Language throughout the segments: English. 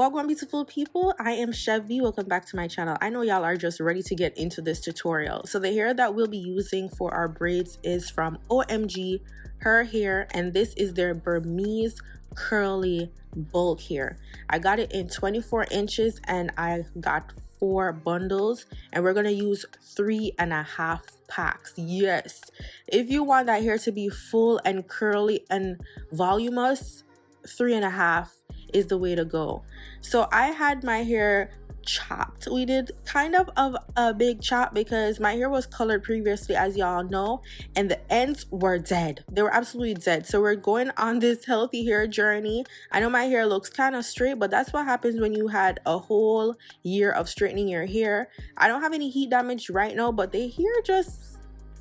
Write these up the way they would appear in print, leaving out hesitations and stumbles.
Wagwan beautiful people, I am Chev. Welcome back to my channel. I know y'all are just ready to get into this tutorial. So the hair that we'll be using for our braids is from OMG Her Hair, and this is their Burmese curly bulk hair. I got it in 24 inches and I got 4 bundles, and we're gonna use 3.5 packs. Yes, if you want that hair to be full and curly and voluminous, 3.5 is the way to go. So I had my hair chopped. We did kind of a big chop because my hair was colored previously, as y'all know, and the ends were dead. They were absolutely dead. So we're going on this healthy hair journey. I know my hair looks kind of straight, but that's what happens when you had a whole year of straightening your hair. I don't have any heat damage right now, but the hair just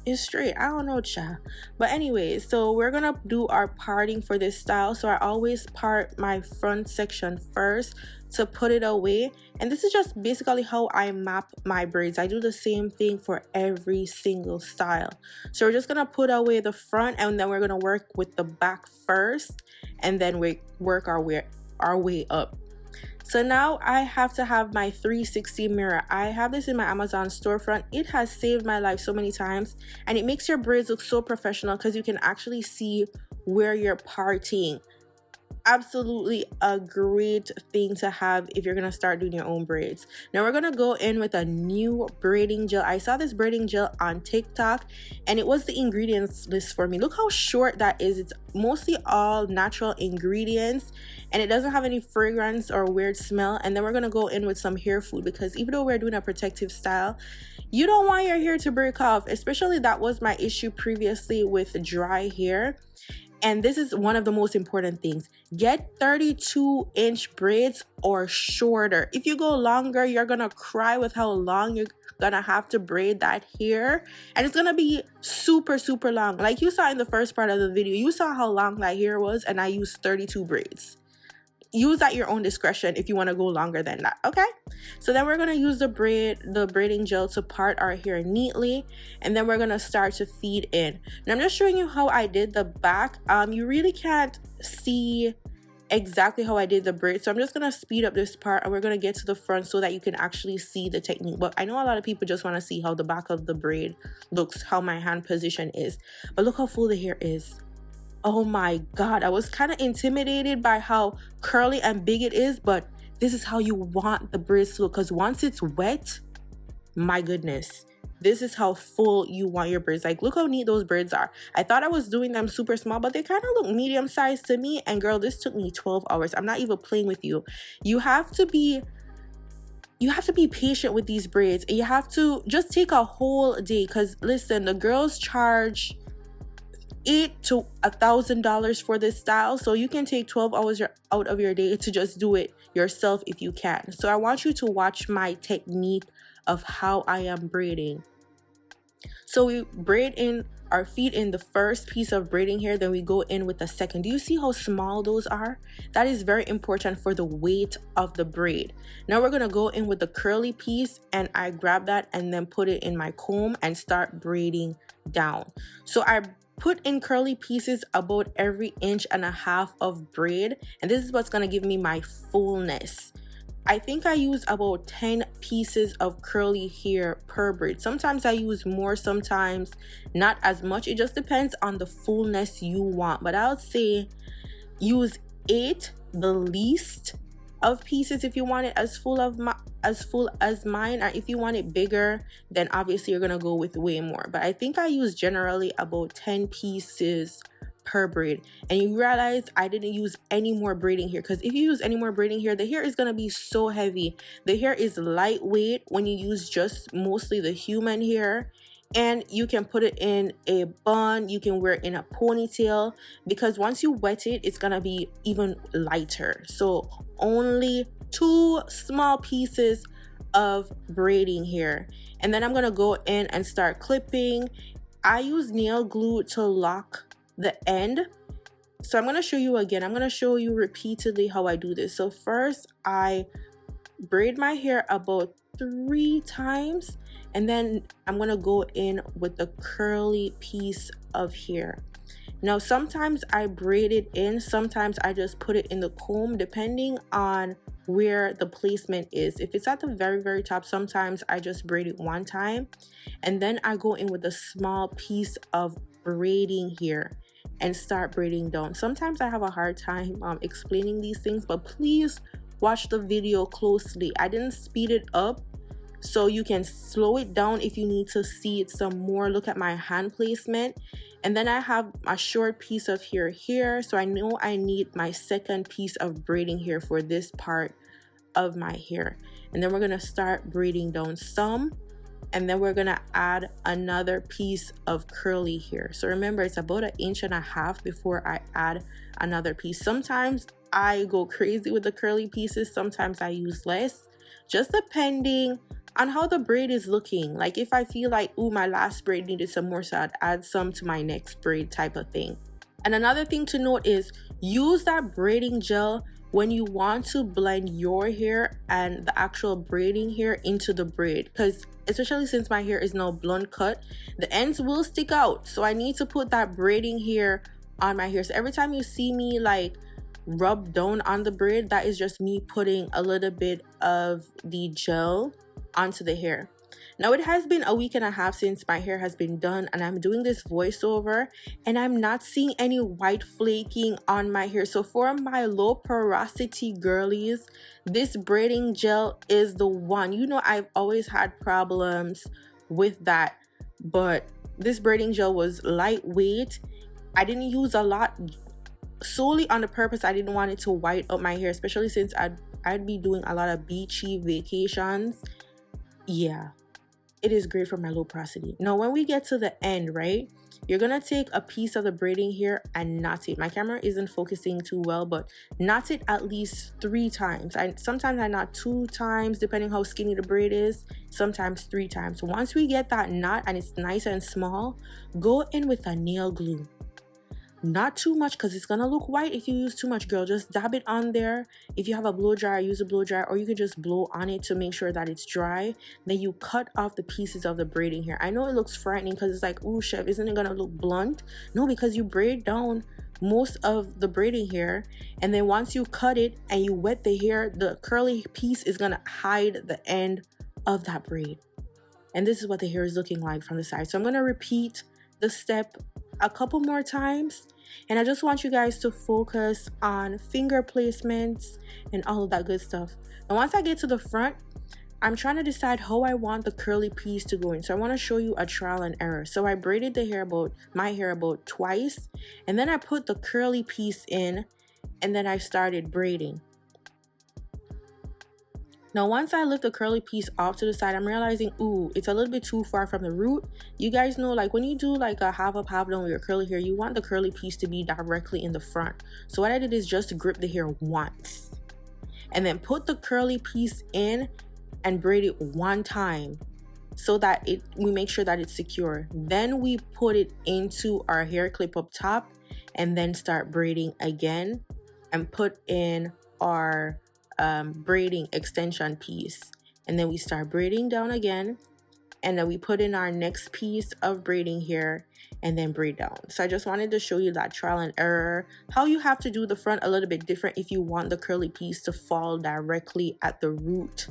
is straight. I don't know, child. But anyways, so we're gonna do our parting for this style. So I always part my front section first to put it away, and this is just basically how I map my braids. I do the same thing for every single style. So we're just gonna put away the front, and then we're gonna work with the back first, and then we work our way up. So now I have to have my 360 mirror. I have this in my Amazon storefront. It has saved my life so many times, and it makes your braids look so professional because you can actually see where you're parting. Absolutely a great thing to have if you're gonna start doing your own braids. Now we're gonna go in with a new braiding gel. I saw this braiding gel on TikTok and it was the ingredients list for me. Look how short that is. It's mostly all natural ingredients and it doesn't have any fragrance or weird smell. And then we're gonna go in with some hair food because even though we're doing a protective style, you don't want your hair to break off. Especially that was my issue previously with dry hair. And this is one of the most important things. Get 32-inch braids or shorter. If you go longer, you're gonna cry with how long you're gonna have to braid that hair. And it's gonna be super, super long. Like you saw in the first part of the video, you saw how long that hair was, and I used 32 braids. Use at your own discretion if you want to go longer than that. Okay, so then we're going to use the braiding gel to part our hair neatly, and then we're going to start to feed in. Now I'm just showing you how I did the back. You really can't see exactly how I did the braid, so I'm just going to speed up this part and we're going to get to the front so that you can actually see the technique. But I know a lot of people just want to see how the back of the braid looks, how my hand position is, but look how full the hair is. Oh my god, I was kind of intimidated by how curly and big it is, but this is how you want the braids to look, because once it's wet, my goodness, this is how full you want your braids. Like, look how neat those braids are. I thought I was doing them super small, but they kind of look medium sized to me. And girl, this took me 12 hours. I'm not even playing with you. You have to be patient with these braids. You have to just take a whole day, because listen, the girls charge $800 to $1,000 for this style, so you can take 12 hours out of your day to just do it yourself if you can. So I want you to watch my technique of how I am braiding. So we braid in our feet in the first piece of braiding hair, then we go in with the second. Do you see how small those are? That is very important for the weight of the braid. Now we're gonna go in with the curly piece, and I grab that and then put it in my comb and start braiding down. So I put in curly pieces about every 1.5 inches of braid, and this is what's gonna give me my fullness. I think I use about 10 pieces of curly hair per braid. Sometimes I use more, sometimes not as much. It just depends on the fullness you want, but I would say use 8, the least, of pieces if you want it as full as mine, or if you want it bigger, then obviously you're gonna go with way more. But I think I use generally about 10 pieces per braid. And you realize I didn't use any more braiding here, because if you use any more braiding here, the hair is gonna be so heavy. The hair is lightweight when you use just mostly the human hair, and you can put it in a bun, you can wear it in a ponytail, because once you wet it, it's gonna be even lighter. So only 2 small pieces of braiding here, and then I'm gonna go in and start clipping. I use nail glue to lock the end, so I'm gonna show you again. I'm gonna show you repeatedly how I do this. So first I braid my hair about 3 times, and then I'm gonna go in with the curly piece of hair. Now sometimes I braid it in, sometimes I just put it in the comb depending on where the placement is. If it's at the very top, sometimes I just braid it one time and then I go in with a small piece of braiding here and start braiding down. Sometimes I have a hard time explaining these things, but please watch the video closely. I didn't speed it up, so you can slow it down if you need to see it some more. Look at my hand placement. And then I have a short piece of hair here, so I know I need my second piece of braiding hair for this part of my hair. And then we're gonna start braiding down some, and then we're gonna add another piece of curly hair. So remember, it's about 1.5 inches before I add another piece. Sometimes I go crazy with the curly pieces, sometimes I use less, just depending on how the braid is looking. Like if I feel like, ooh, my last braid needed some more, so I'd add some to my next braid type of thing. And another thing to note is use that braiding gel when you want to blend your hair and the actual braiding hair into the braid, because especially since my hair is now blunt cut, the ends will stick out. So I need to put that braiding hair on my hair. So every time you see me like rub down on the braid, that is just me putting a little bit of the gel onto the hair. Now it has been 1.5 weeks since my hair has been done, and I'm doing this voiceover and I'm not seeing any white flaking on my hair. So for my low porosity girlies, this braiding gel is the one. You know, I've always had problems with that, but this braiding gel was lightweight. I didn't use a lot solely on the purpose I didn't want it to white up my hair, especially since I'd be doing a lot of beachy vacations. Yeah, it is great for my low porosity. Now when we get to the end, right, you're gonna take a piece of the braiding hair and knot it. My camera isn't focusing too well, but knot it at least 3 times. Sometimes I knot 2 times depending how skinny the braid is, sometimes 3 times. So once we get that knot and it's nice and small, go in with a nail glue. Not too much, because it's gonna look white if you use too much, girl. Just dab it on there. If you have a blow dryer, use a blow dryer, or you could just blow on it to make sure that it's dry. Then you cut off the pieces of the braiding hair. I know it looks frightening because it's like, ooh, Chev, isn't it gonna look blunt? No, because you braid down most of the braiding hair, and then once you cut it and you wet the hair, the curly piece is gonna hide the end of that braid. And this is what the hair is looking like from the side. So I'm gonna repeat the step a couple more times, and I just want you guys to focus on finger placements and all of that good stuff. And once I get to the front, I'm trying to decide how I want the curly piece to go in. So I want to show you a trial and error. So I braided my hair about twice, and then I put the curly piece in, and then I started braiding. Now once I lift the curly piece off to the side, I'm realizing, ooh, it's a little bit too far from the root. You guys know, like when you do like a half up, half down with your curly hair, you want the curly piece to be directly in the front. So what I did is just grip the hair once and then put the curly piece in and braid it 1 time so that we make sure that it's secure. Then we put it into our hair clip up top and then start braiding again and put in our braiding extension piece, and then we start braiding down again, and then we put in our next piece of braiding hair and then braid down. So I just wanted to show you that trial and error, how you have to do the front a little bit different if you want the curly piece to fall directly at the root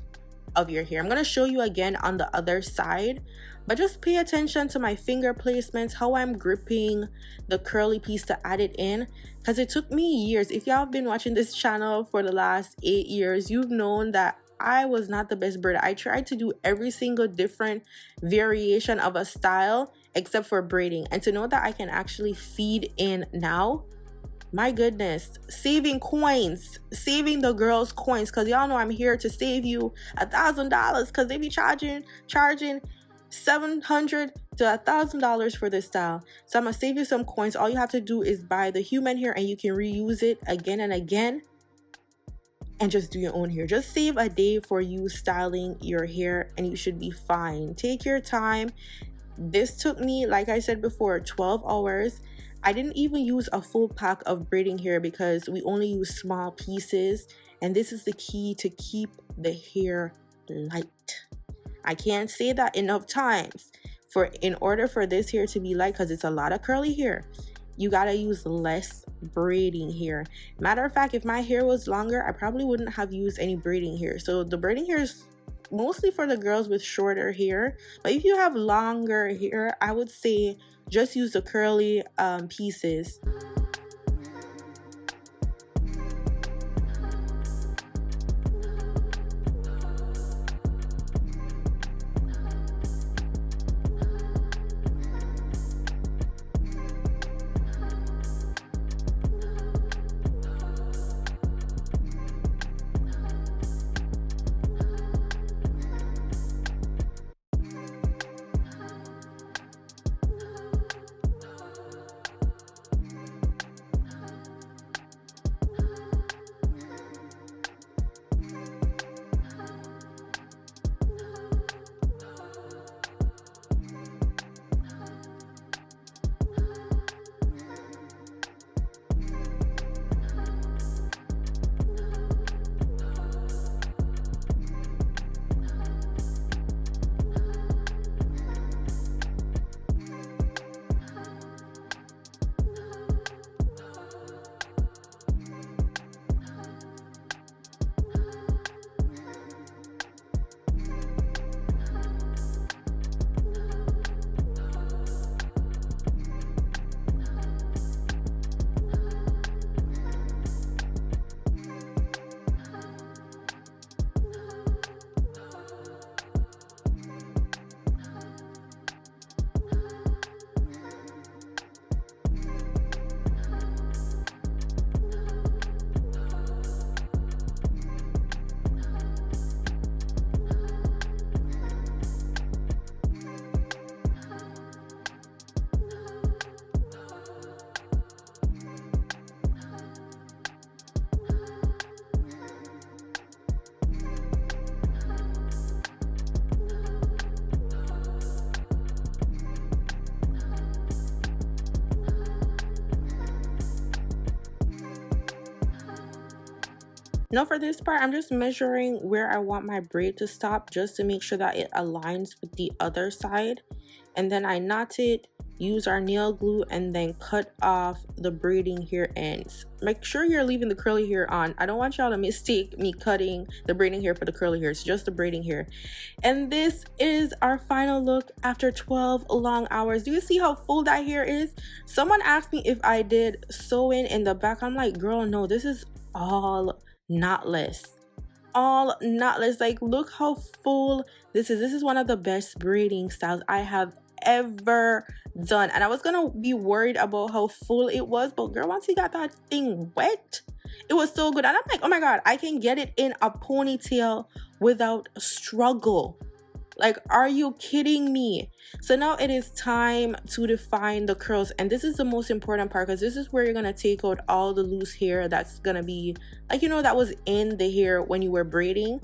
of your hair. I'm going to show you again on the other side, but just pay attention to my finger placements, how I'm gripping the curly piece to add it in, because it took me years. If y'all have been watching this channel for the last 8 years, you've known that I was not the best braider. I tried to do every single different variation of a style except for braiding, and to know that I can actually feed in now, my goodness, saving coins, saving the girls coins, because y'all know I'm here to save you $1,000, because they be charging $700 to $1,000 for this style. So I'm gonna save you some coins. All you have to do is buy the human hair, and you can reuse it again and again and just do your own hair. Just save a day for you styling your hair and you should be fine. Take your time. This took me, like I said before, 12 hours. I didn't even use a full pack of braiding hair because we only use small pieces, and this is the key to keep the hair light. I can't say that enough times. In order for this hair to be light, because it's a lot of curly hair, you gotta use less braiding hair. Matter of fact, if my hair was longer, I probably wouldn't have used any braiding hair. So the braiding hair is mostly for the girls with shorter hair, but if you have longer hair, I would say just use the curly pieces. Now for this part, I'm just measuring where I want my braid to stop just to make sure that it aligns with the other side. And then I knot it, use our nail glue, and then cut off the braiding hair ends. Make sure you're leaving the curly hair on. I don't want y'all to mistake me cutting the braiding hair for the curly hair. It's just the braiding hair. And this is our final look after 12 long hours. Do you see how full that hair is? Someone asked me if I did sewing in the back. I'm like, girl, no, this is all knotless. All knotless. Like, look how full this is. This is one of the best braiding styles I have ever done. And I was gonna be worried about how full it was, but girl, once you got that thing wet, it was so good. And I'm like, oh my god, I can get it in a ponytail without struggle. Like, are you kidding me? So now it is time to define the curls, and this is the most important part because this is where you're gonna take out all the loose hair that's gonna be, like, you know, that was in the hair when you were braiding.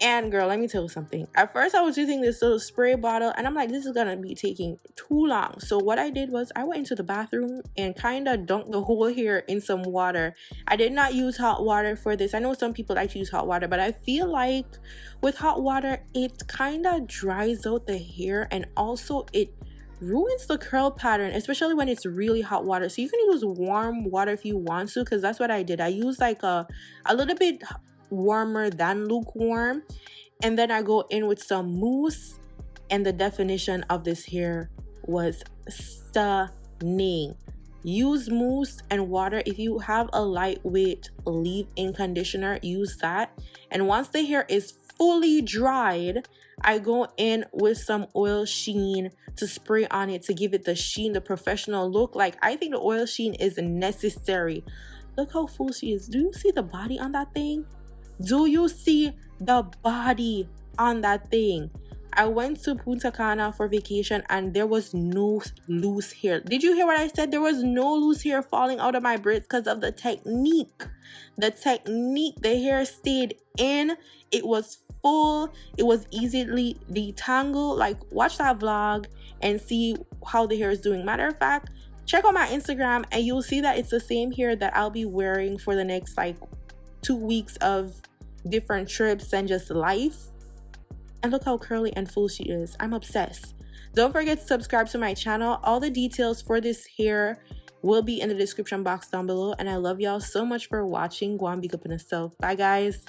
And girl, let me tell you something. At first I was using this little spray bottle and I'm like, this is gonna be taking too long. So what I did was I went into the bathroom and kind of dunked the whole hair in some water. I did not use hot water for this. I know some people like to use hot water, but I feel like with hot water it kind of dries out the hair, and also it ruins the curl pattern, especially when it's really hot water. So you can use warm water if you want to, because that's what I did. I used like a little bit warmer than lukewarm, and then I go in with some mousse, and the definition of this hair was stunning. Use mousse and water. If you have a lightweight leave-in conditioner, use that. And once the hair is fully dried, I go in with some oil sheen to spray on it to give it the sheen, the professional look. Like, I think the oil sheen is necessary. Look how full she is. Do you see the body on that thing? Do you see the body on that thing? I went to Punta Cana for vacation and there was no loose hair. Did you hear what I said? There was no loose hair falling out of my braids because of the technique. The technique, the hair stayed in. It was full. It was easily detangled. Like, watch that vlog and see how the hair is doing. Matter of fact, check out my Instagram and you'll see that it's the same hair that I'll be wearing for the next like 2 weeks of different trips and just life. And look how curly and full she is. I'm obsessed. Don't forget to subscribe to my channel. All the details for this hair will be in the description box down below. And I love y'all so much for watching. 𝐒𝐏𝐑𝐈𝐍𝐒. Bye guys.